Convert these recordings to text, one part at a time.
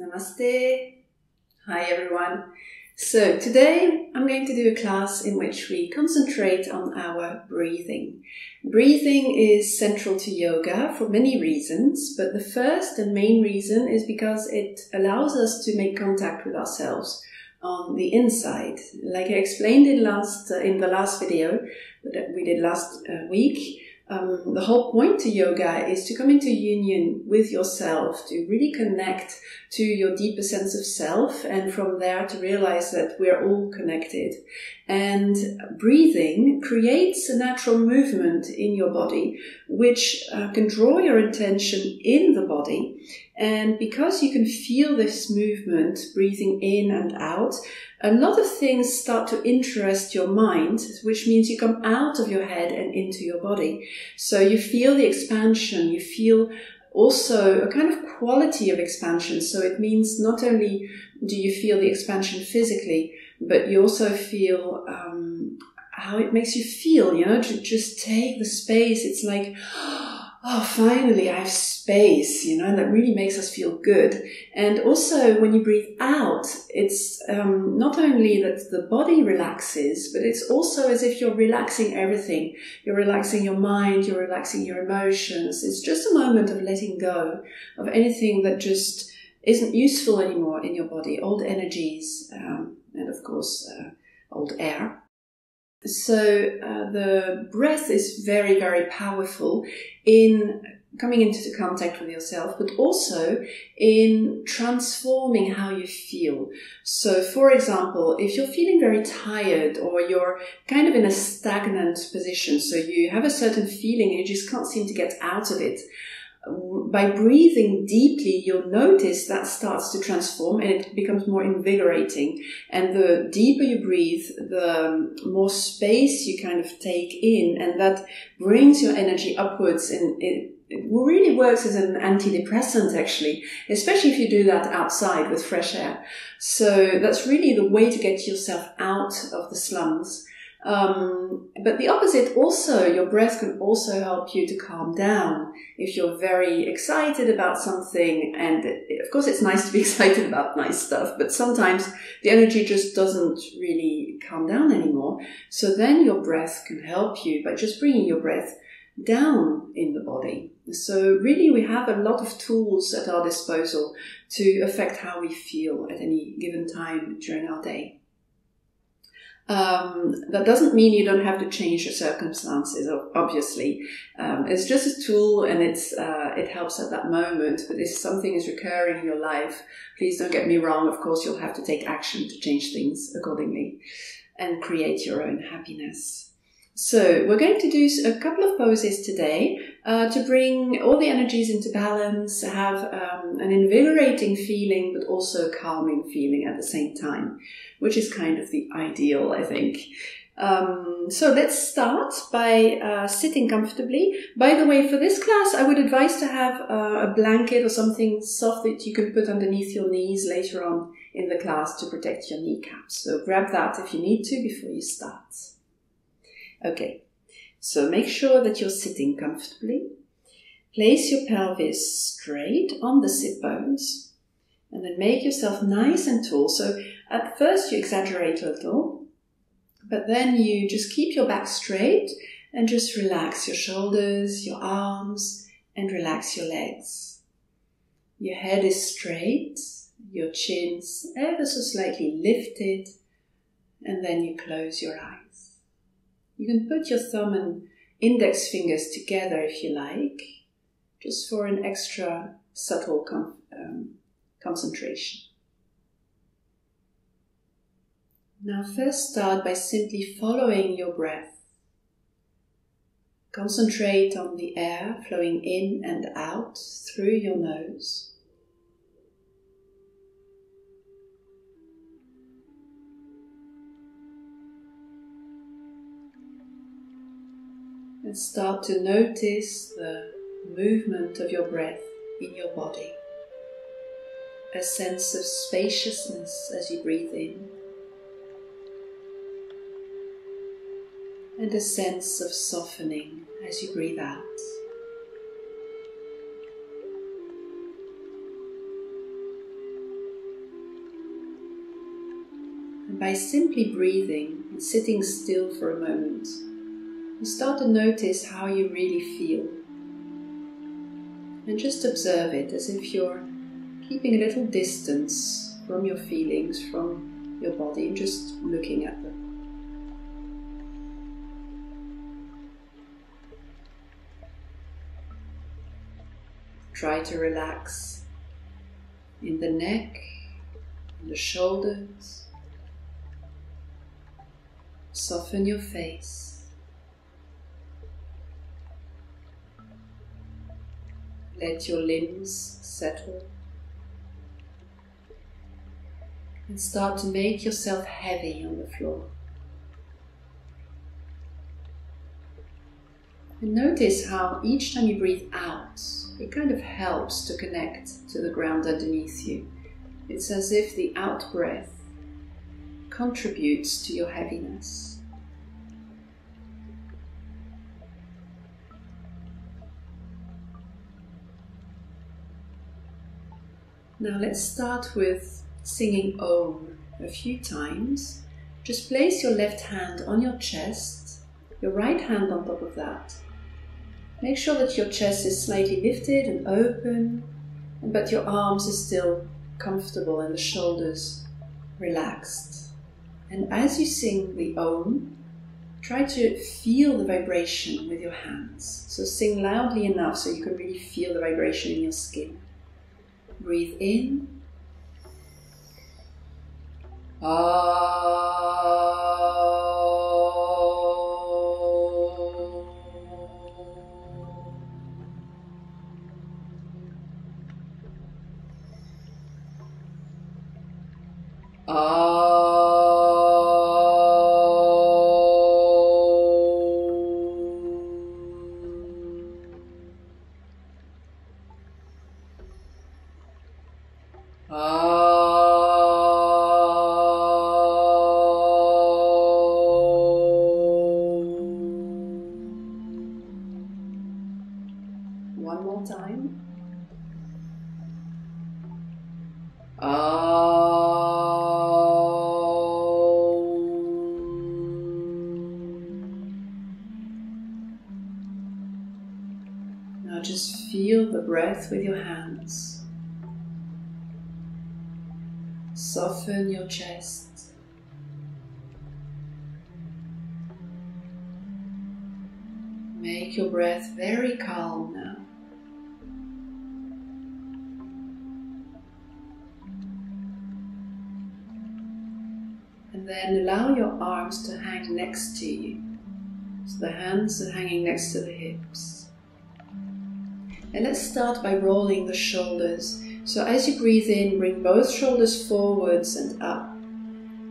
Namaste. Hi everyone. So today I'm going to do a class in which we concentrate on our breathing. Breathing is central to yoga for many reasons, but the first and main reason is because it allows us to make contact with ourselves on the inside. Like I explained in the last video that we did last week, the whole point to yoga is to come into union with yourself, to really connect to your deeper sense of self, and from there to realize that we're all connected. And breathing creates a natural movement in your body, which can draw your attention in the body. And because you can feel this movement, breathing in and out, a lot of things start to interest your mind, which means you come out of your head and into your body. So you feel the expansion, you feel also a kind of quality of expansion. So it means not only do you feel the expansion physically, but you also feel how it makes you feel, to just take the space. It's like, oh, finally I have space, and that really makes us feel good. And also when you breathe out, it's not only that the body relaxes, but it's also as if you're relaxing everything. You're relaxing your mind, you're relaxing your emotions. It's just a moment of letting go of anything that just isn't useful anymore in your body, old energies, and of course old air. So the breath is very, very powerful in coming into contact with yourself, but also in transforming how you feel. So, for example, if you're feeling very tired or you're kind of in a stagnant position, so you have a certain feeling and you just can't seem to get out of it, by breathing deeply, you'll notice that starts to transform and it becomes more invigorating. And the deeper you breathe, the more space you kind of take in, and that brings your energy upwards. And it really works as an antidepressant, actually, especially if you do that outside with fresh air. So that's really the way to get yourself out of the slums. But the opposite also, your breath can also help you to calm down. If you're very excited about something, and of course it's nice to be excited about nice stuff, but sometimes the energy just doesn't really calm down anymore. So then your breath can help you by just bringing your breath down in the body. So really we have a lot of tools at our disposal to affect how we feel at any given time during our day. That doesn't mean you don't have to change your circumstances, obviously. It's just a tool, and it helps at that moment. But if something is recurring in your life, please don't get me wrong. Of course, you'll have to take action to change things accordingly and create your own happiness. So we're going to do a couple of poses today to bring all the energies into balance, have an invigorating feeling, but also a calming feeling at the same time, which is kind of the ideal, I think. So let's start by sitting comfortably. By the way, for this class, I would advise to have a blanket or something soft that you can put underneath your knees later on in the class to protect your kneecaps. So grab that if you need to before you start. Okay, so make sure that you're sitting comfortably. Place your pelvis straight on the sit bones, and then make yourself nice and tall. So at first you exaggerate a little, but then you just keep your back straight and just relax your shoulders, your arms, and relax your legs. Your head is straight, your chin's ever so slightly lifted, and then you close your eyes. You can put your thumb and index fingers together if you like, just for an extra subtle concentration. Now first start by simply following your breath. Concentrate on the air flowing in and out through your nose. And start to notice the movement of your breath in your body. A sense of spaciousness as you breathe in. And a sense of softening as you breathe out. by simply breathing and sitting still for a moment, you start to notice how you really feel. And just observe it as if you're keeping a little distance from your feelings, from your body, and just looking at them. Try to relax in the neck, in the shoulders. Soften your face. Let your limbs settle. And start to make yourself heavy on the floor. And notice how each time you breathe out, it kind of helps to connect to the ground underneath you. It's as if the out breath contributes to your heaviness. Now let's start with singing Om a few times. Just place your left hand on your chest, your right hand on top of that. Make sure that your chest is slightly lifted and open, but your arms are still comfortable and the shoulders relaxed. And as you sing the Om, try to feel the vibration with your hands. So sing loudly enough so you can really feel the vibration in your skin. Breathe in. One more time. Now just feel the breath with your hands. Soften your chest. Make your breath very calm now. And then allow your arms to hang next to you. So the hands are hanging next to the hips. And let's start by rolling the shoulders. So as you breathe in, bring both shoulders forwards and up.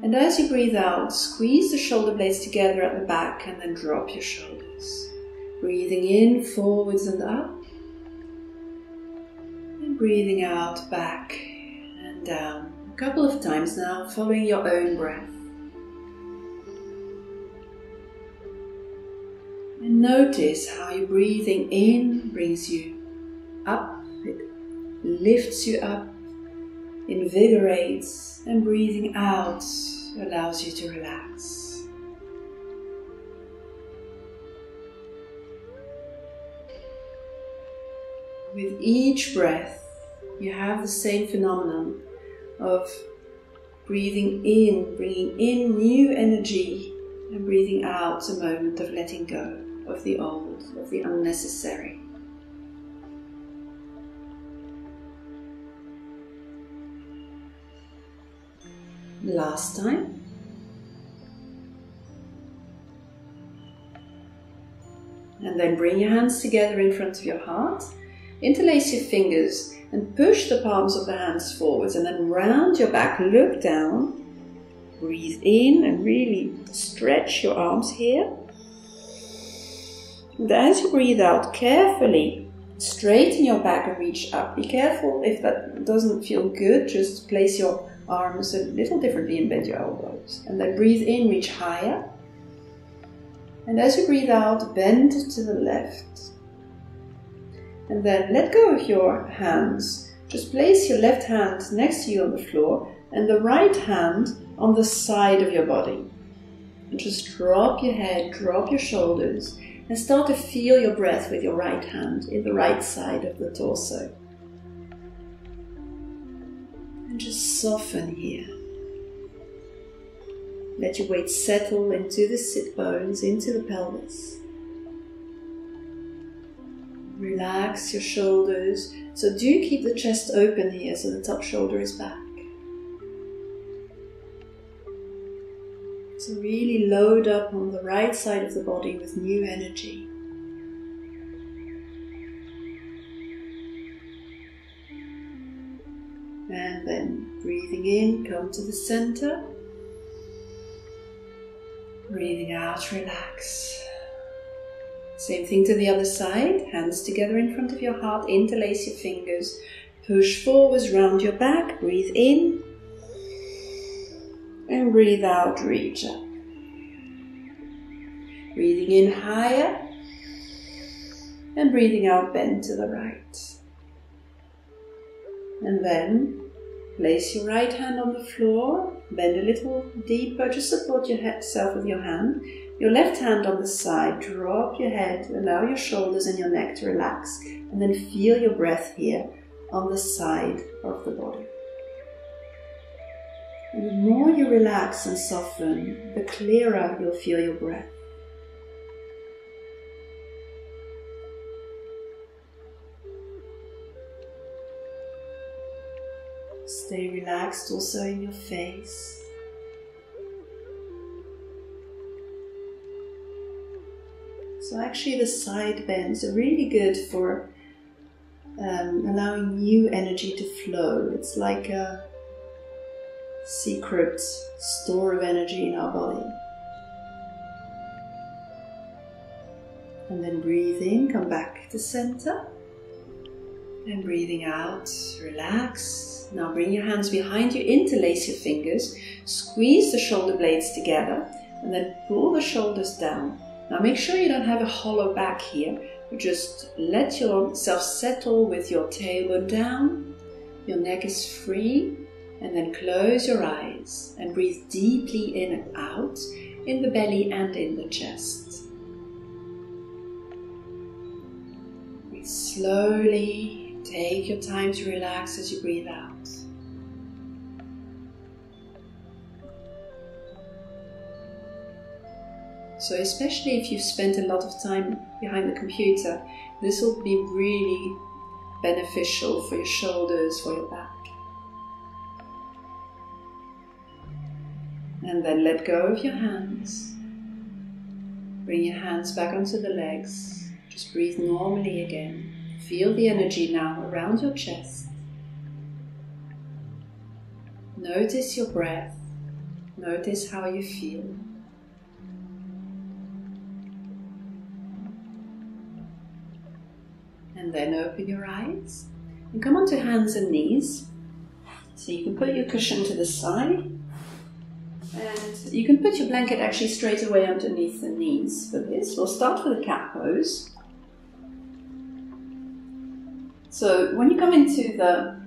And as you breathe out, squeeze the shoulder blades together at the back and then drop your shoulders. Breathing in, forwards and up. And breathing out, back and down. A couple of times now, following your own breath. And notice how your breathing in brings you up, it lifts you up, invigorates, and breathing out allows you to relax. With each breath, you have the same phenomenon of breathing in, bringing in new energy, and breathing out a moment of letting go of the old, of the unnecessary. Last time. And then bring your hands together in front of your heart. Interlace your fingers and push the palms of the hands forwards, and then round your back, look down. Breathe in and really stretch your arms here. And as you breathe out, carefully straighten your back and reach up. Be careful if that doesn't feel good, just place your arms a little differently and bend your elbows. And then breathe in, reach higher. And as you breathe out, bend to the left. And then let go of your hands. Just place your left hand next to you on the floor and the right hand on the side of your body. And just drop your head, drop your shoulders, and start to feel your breath with your right hand in the right side of the torso. And just soften here. Let your weight settle into the sit bones, into the pelvis. Relax your shoulders. So do keep the chest open here so the top shoulder is back. So really load up on the right side of the body with new energy. And then breathing in, come to the center. Breathing out, relax. Same thing to the other side. Hands together in front of your heart. Interlace your fingers. Push forwards, round your back. Breathe in. And breathe out, reach up. Breathing in higher. And breathing out, bend to the right. And then place your right hand on the floor. Bend a little deeper. Just support yourself with your hand. Your left hand on the side. Drop your head. Allow your shoulders and your neck to relax. And then feel your breath here on the side of the body. And the more you relax and soften, the clearer you'll feel your breath. Stay relaxed also in your face. So actually the side bends are really good for allowing new energy to flow. It's like a secret store of energy in our body. And then breathe in, come back to center. And breathing out, relax. Now bring your hands behind you, interlace your fingers, squeeze the shoulder blades together, and then pull the shoulders down. Now make sure you don't have a hollow back here. Just let yourself settle with your tailbone down. Your neck is free. And then close your eyes and breathe deeply in and out in the belly and in the chest. Breathe slowly. Take your time to relax as you breathe out. So especially if you've spent a lot of time behind the computer, this will be really beneficial for your shoulders, for your back. And then let go of your hands. Bring your hands back onto the legs. Just breathe normally again. Feel the energy now around your chest. Notice your breath. Notice how you feel. And then open your eyes and come onto hands and knees. So you can put your cushion to the side. And you can put your blanket actually straight away underneath the knees for this. We'll start with a cat pose. So when you come into the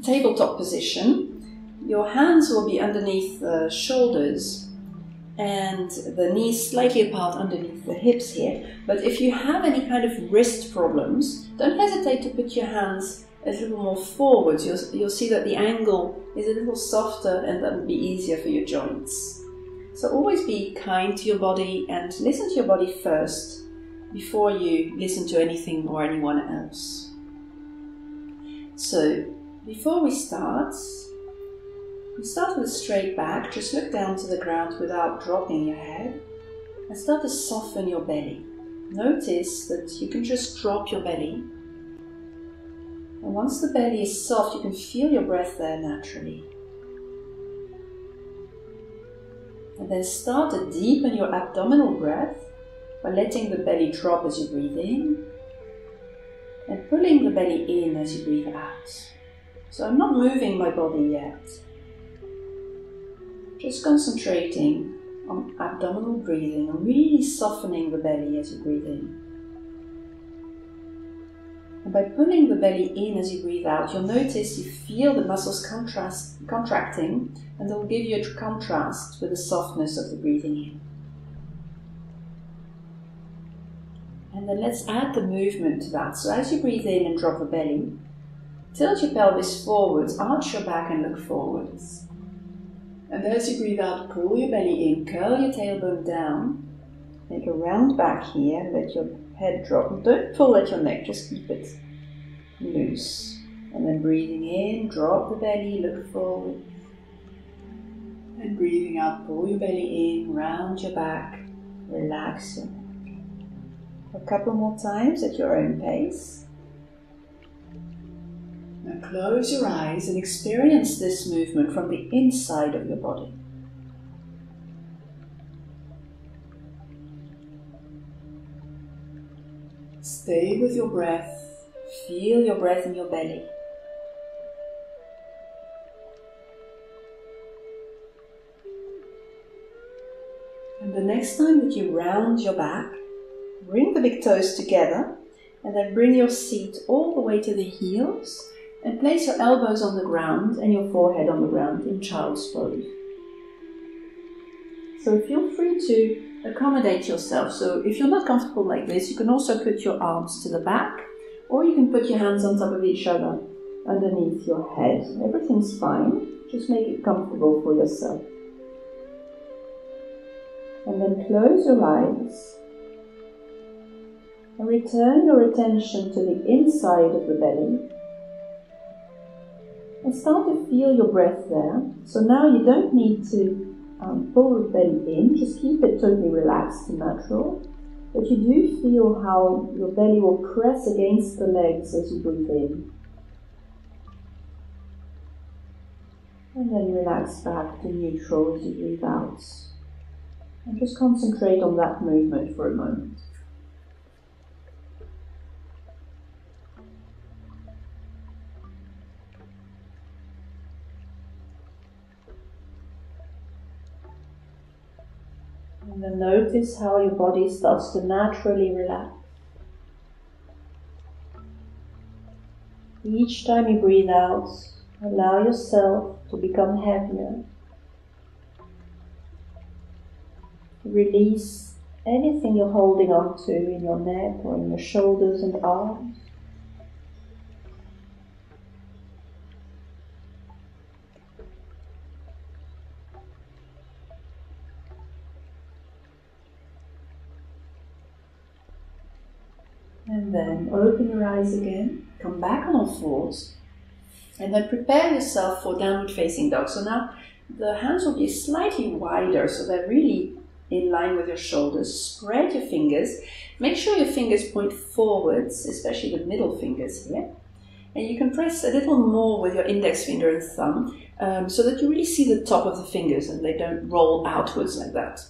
tabletop position, your hands will be underneath the shoulders and the knees slightly apart underneath the hips here. But if you have any kind of wrist problems, don't hesitate to put your hands a little more forwards. You'll see that the angle is a little softer and that will be easier for your joints. So always be kind to your body and listen to your body first before you listen to anything or anyone else. So before we start with a straight back. Just look down to the ground without dropping your head and start to soften your belly. Notice that you can just drop your belly. And once the belly is soft, you can feel your breath there naturally. And then start to deepen your abdominal breath by letting the belly drop as you breathe in and pulling the belly in as you breathe out. So I'm not moving my body yet. Just concentrating on abdominal breathing and really softening the belly as you breathe in. And by pulling the belly in as you breathe out, you'll notice you feel the muscles contracting, and they'll give you a contrast with the softness of the breathing in. And then let's add the movement to that. So as you breathe in and drop the belly, tilt your pelvis forwards, arch your back and look forwards. And as you breathe out, pull your belly in, curl your tailbone down, make a round back here, let your head drop. Don't pull at your neck, just keep it loose. And then breathing in, drop the belly, look forward. And breathing out, pull your belly in, round your back, relax your neck. A couple more times at your own pace. Now close your eyes and experience this movement from the inside of your body. Stay with your breath. Feel your breath in your belly. And the next time that you round your back, bring the big toes together and then bring your seat all the way to the heels and place your elbows on the ground and your forehead on the ground in child's pose. So feel free to accommodate yourself. So if you're not comfortable like this, you can also put your arms to the back, or you can put your hands on top of each other underneath your head. Everything's fine. Just make it comfortable for yourself. And then close your eyes. And return your attention to the inside of the belly. And start to feel your breath there. So now you don't need to pull the belly in, just keep it totally relaxed and natural. But you do feel how your belly will press against the legs as you breathe in. And then relax back to neutral as you breathe out. And just concentrate on that movement for a moment. And then notice how your body starts to naturally relax. Each time you breathe out, allow yourself to become heavier. Release anything you're holding on to in your neck or in your shoulders and arms. And then open your eyes again, come back on all fours, and then prepare yourself for downward facing dog. So now the hands will be slightly wider, so they're really in line with your shoulders. Spread your fingers. Make sure your fingers point forwards, especially the middle fingers here. And you can press a little more with your index finger and thumb, so that you really see the top of the fingers and they don't roll outwards like that,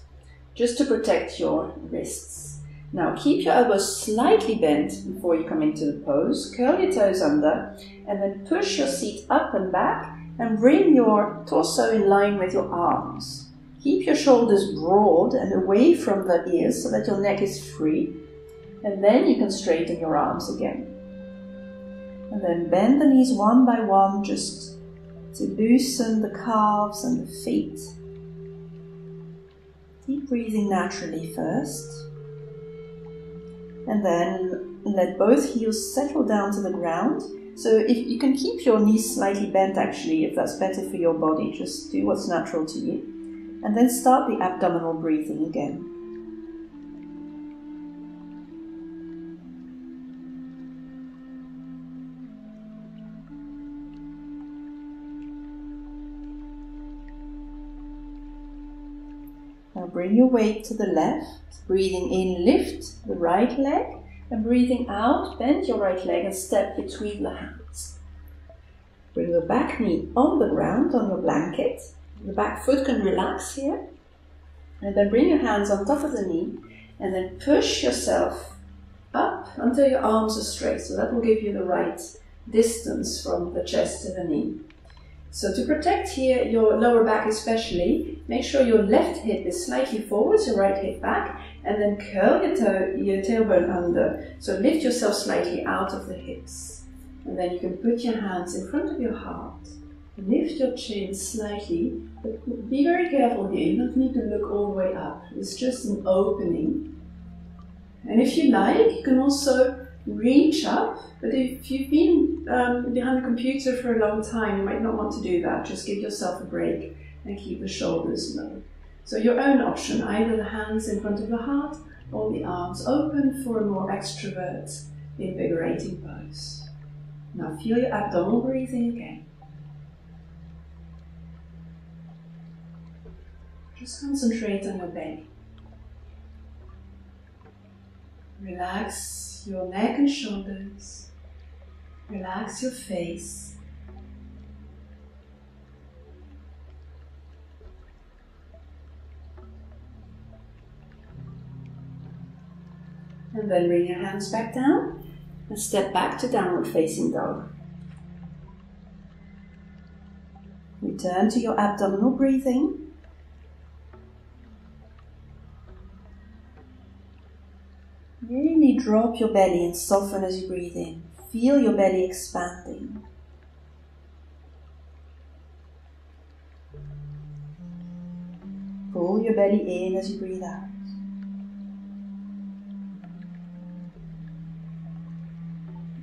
just to protect your wrists. Now keep your elbows slightly bent before you come into the pose. Curl your toes under and then push your seat up and back and bring your torso in line with your arms. Keep your shoulders broad and away from the ears so that your neck is free. And then you can straighten your arms again. And then bend the knees one by one just to loosen the calves and the feet. Keep breathing naturally first. And then let both heels settle down to the ground. So if you can keep your knees slightly bent actually, if that's better for your body, just do what's natural to you. And then start the abdominal breathing again. Now bring your weight to the left. Breathing in, lift the right leg, and breathing out, bend your right leg and step between the hands. Bring your back knee on the ground, on your blanket. The back foot can relax here. And then bring your hands on top of the knee, and then push yourself up until your arms are straight. So that will give you the right distance from the chest to the knee. So to protect here, your lower back especially, make sure your left hip is slightly forwards, your right hip back, And then curl your tailbone under. So lift yourself slightly out of the hips. And then you can put your hands in front of your heart. Lift your chin slightly, but be very careful here. You don't need to look all the way up. It's just an opening. And if you like, you can also reach up. But if you've been behind the computer for a long time, you might not want to do that. Just give yourself a break and keep the shoulders low. So your own option, either the hands in front of the heart or the arms open for a more extrovert, invigorating pose. Now feel your abdominal breathing again. Just concentrate on your belly. Relax your neck and shoulders. Relax your face. And then bring your hands back down and step back to downward facing dog. Return to your abdominal breathing. Really drop your belly and soften as you breathe in. Feel your belly expanding. Pull your belly in as you breathe out.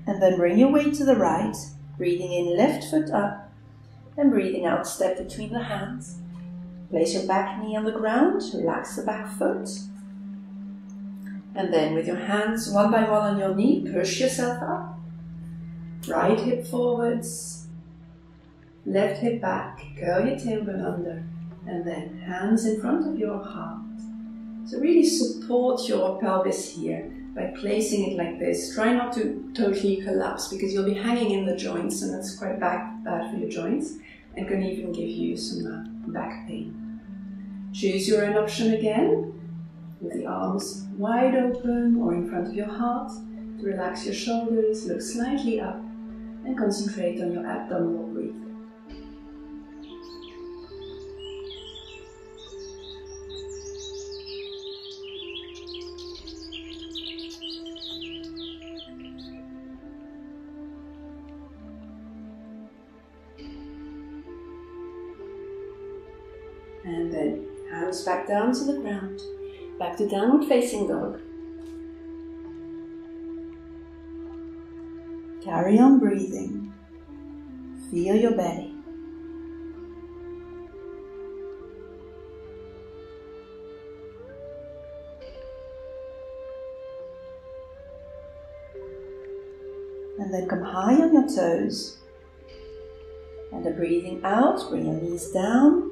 And then bring your weight to the right, breathing in left foot up, and breathing out, step between the hands. Place your back knee on the ground, relax the back foot. And then with your hands one by one on your knee, push yourself up. Right hip forwards, left hip back, curl your tailbone under, and then hands in front of your heart. So really support your pelvis here by placing it like this. Try not to totally collapse because you'll be hanging in the joints and that's quite bad for your joints and can even give you some back pain. Choose your own option again with the arms wide open or in front of your heart to relax your shoulders, look slightly up and concentrate on your abdominal breathing. And then hands back down to the ground, back to downward facing dog. Carry on breathing. Feel your belly. And then come high on your toes. And breathing out, bring your knees down.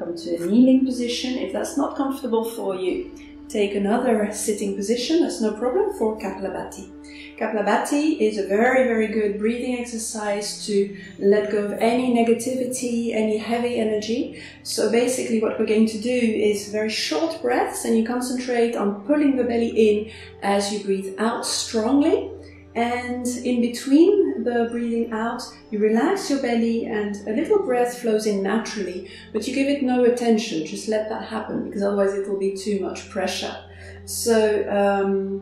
Come to a kneeling position. If that's not comfortable for you, take another sitting position, that's no problem, for Kapalabhati. Kapalabhati is a very, very good breathing exercise to let go of any negativity, any heavy energy. So basically what we're going to do is very short breaths and you concentrate on pulling the belly in as you breathe out strongly. And in between the breathing out, you relax your belly and a little breath flows in naturally, but you give it no attention, just let that happen because otherwise it will be too much pressure. So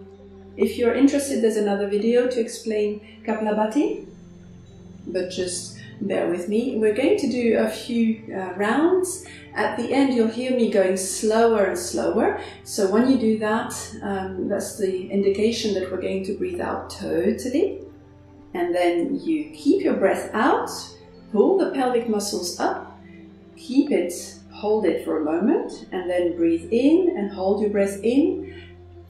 if you're interested, there's another video to explain Kapalabhati, but just bear with me. We're going to do a few rounds. At the end, you'll hear me going slower and slower. So when you do that, that's the indication that we're going to breathe out totally. And then you keep your breath out, pull the pelvic muscles up, keep it, hold it for a moment, and then breathe in and hold your breath in.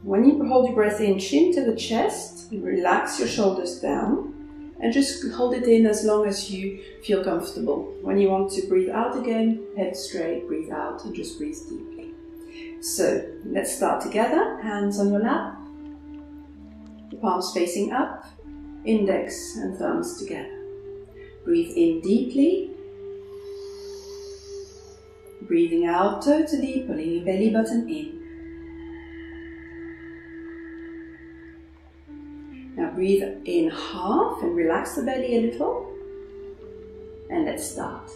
When you hold your breath in, chin to the chest, relax your shoulders down. And just hold it in as long as you feel comfortable. When you want to breathe out again, head straight, breathe out, and just breathe deeply. So let's start together. Hands on your lap, the palms facing up, index and thumbs together. Breathe in deeply. Breathing out totally, pulling your belly button in. Now breathe in half and relax the belly a little. And let's start.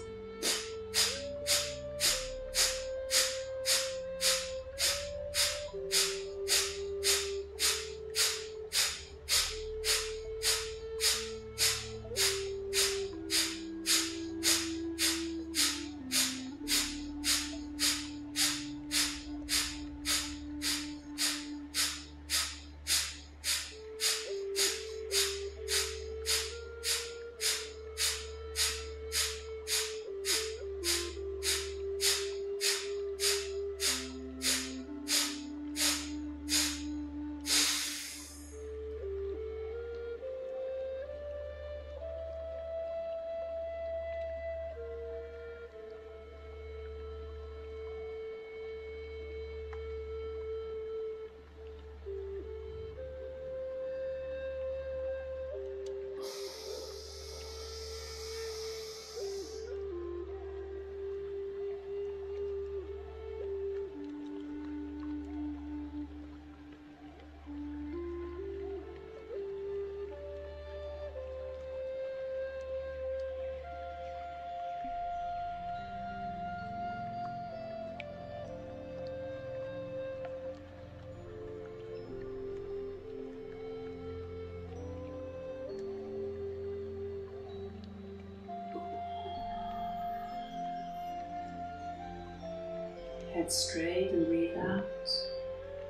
Head straight and breathe out.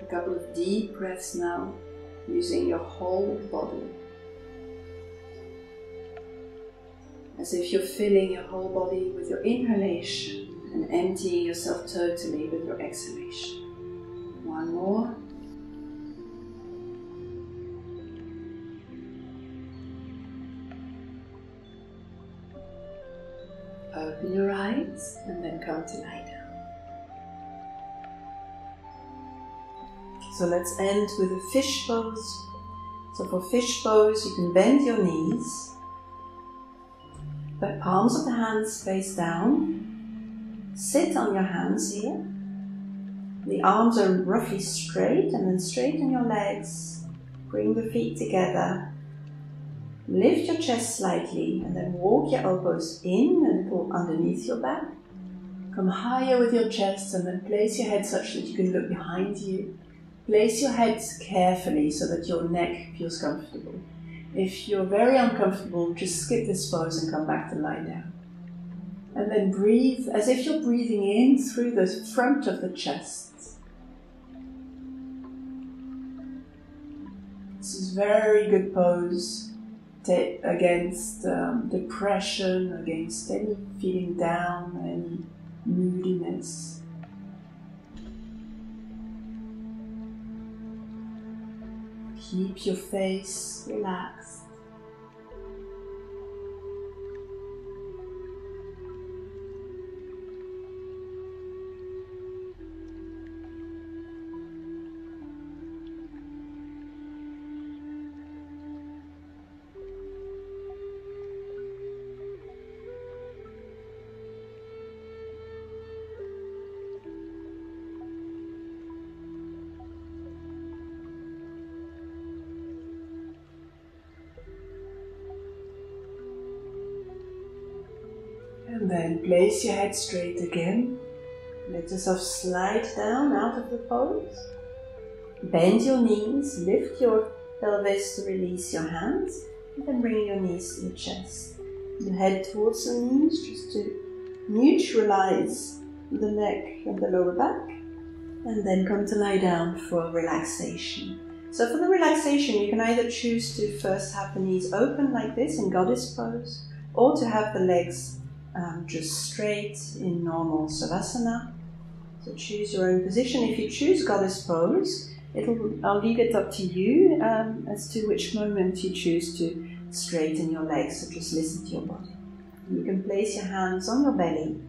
A couple of deep breaths now, using your whole body. As if you're filling your whole body with your inhalation and emptying yourself totally with your exhalation. One more. Open your eyes and then come to lie down. So let's end with a fish pose. So for fish pose, you can bend your knees. The palms of the hands face down. Sit on your hands here. The arms are roughly straight, and then straighten your legs. Bring the feet together. Lift your chest slightly and then walk your elbows in a little underneath your back. Come higher with your chest and then place your head such that you can look behind you. Place your head carefully so that your neck feels comfortable. If you're very uncomfortable, just skip this pose and come back to lie down. And then breathe as if you're breathing in through the front of the chest. This is a very good pose against depression, against any feeling down, any moodiness. Keep your face relaxed. And then place your head straight again. Let yourself slide down out of the pose. Bend your knees, lift your pelvis to release your hands, and then bring your knees to the chest. You head towards the knees just to neutralize the neck and the lower back, and then come to lie down for relaxation. So for the relaxation, you can either choose to first have the knees open like this in goddess pose, or to have the legs just straight in normal savasana. So choose your own position. If you choose goddess pose, I'll leave it up to you as to which moment you choose to straighten your legs. So just listen to your body. You can place your hands on your belly.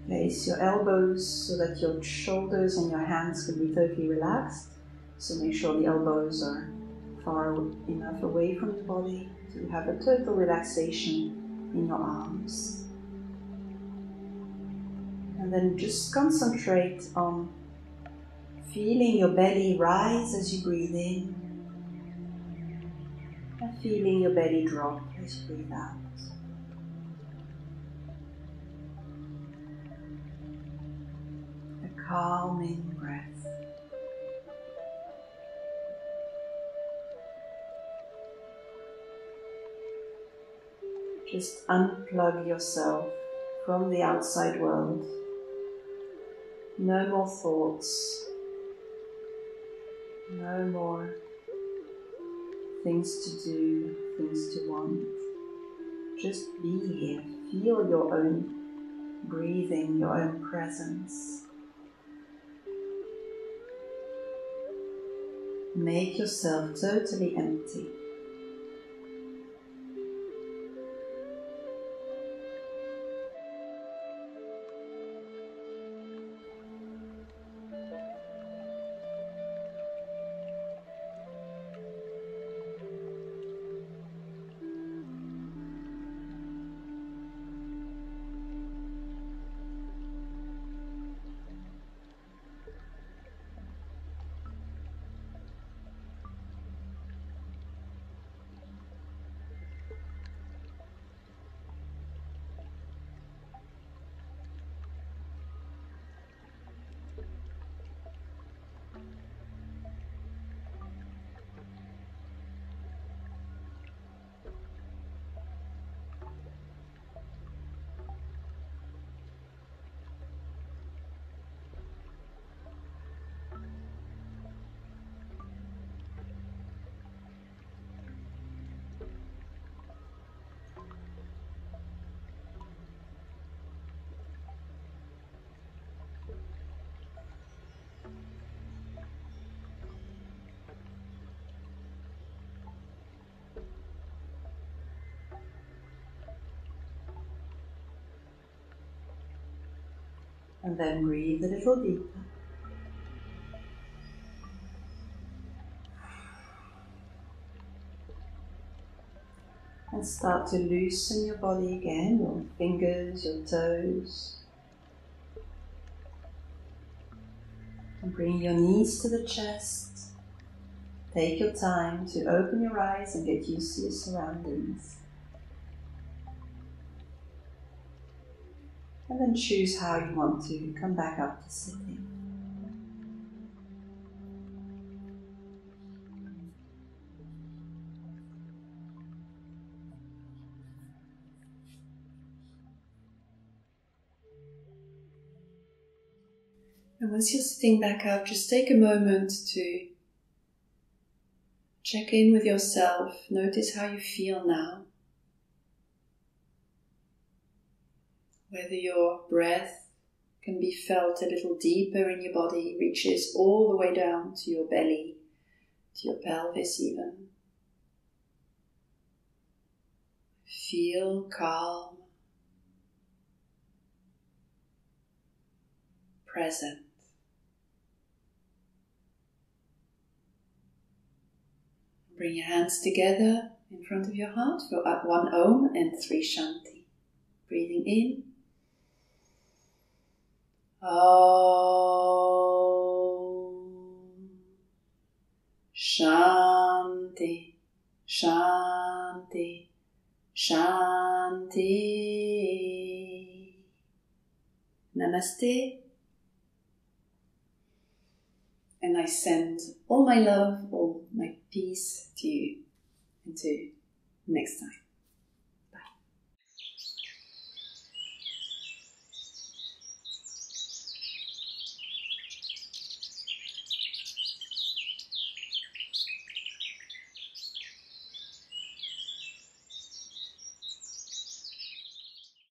Place your elbows so that your shoulders and your hands can be totally relaxed. So make sure the elbows are far enough away from the body so you have a total relaxation in your arms. And then just concentrate on feeling your belly rise as you breathe in, and feeling your belly drop as you breathe out. A calming breath. Just unplug yourself from the outside world. No more thoughts. No more things to do, things to want. Just be here. Feel your own breathing, your own presence. Make yourself totally empty. And then breathe a little deeper. And start to loosen your body again, your fingers, your toes. And bring your knees to the chest. Take your time to open your eyes and get used to your surroundings. And then choose how you want to come back up to sitting. And once you're sitting back up, just take a moment to check in with yourself. Notice how you feel now. Whether your breath can be felt a little deeper in your body, reaches all the way down to your belly, to your pelvis even. Feel calm, present. Bring your hands together in front of your heart for 1 Om and 3 Shanti. Breathing in. Om. Shanti, Shanti, Shanti. Namaste. And I send all my love, all my peace to you. Until next time.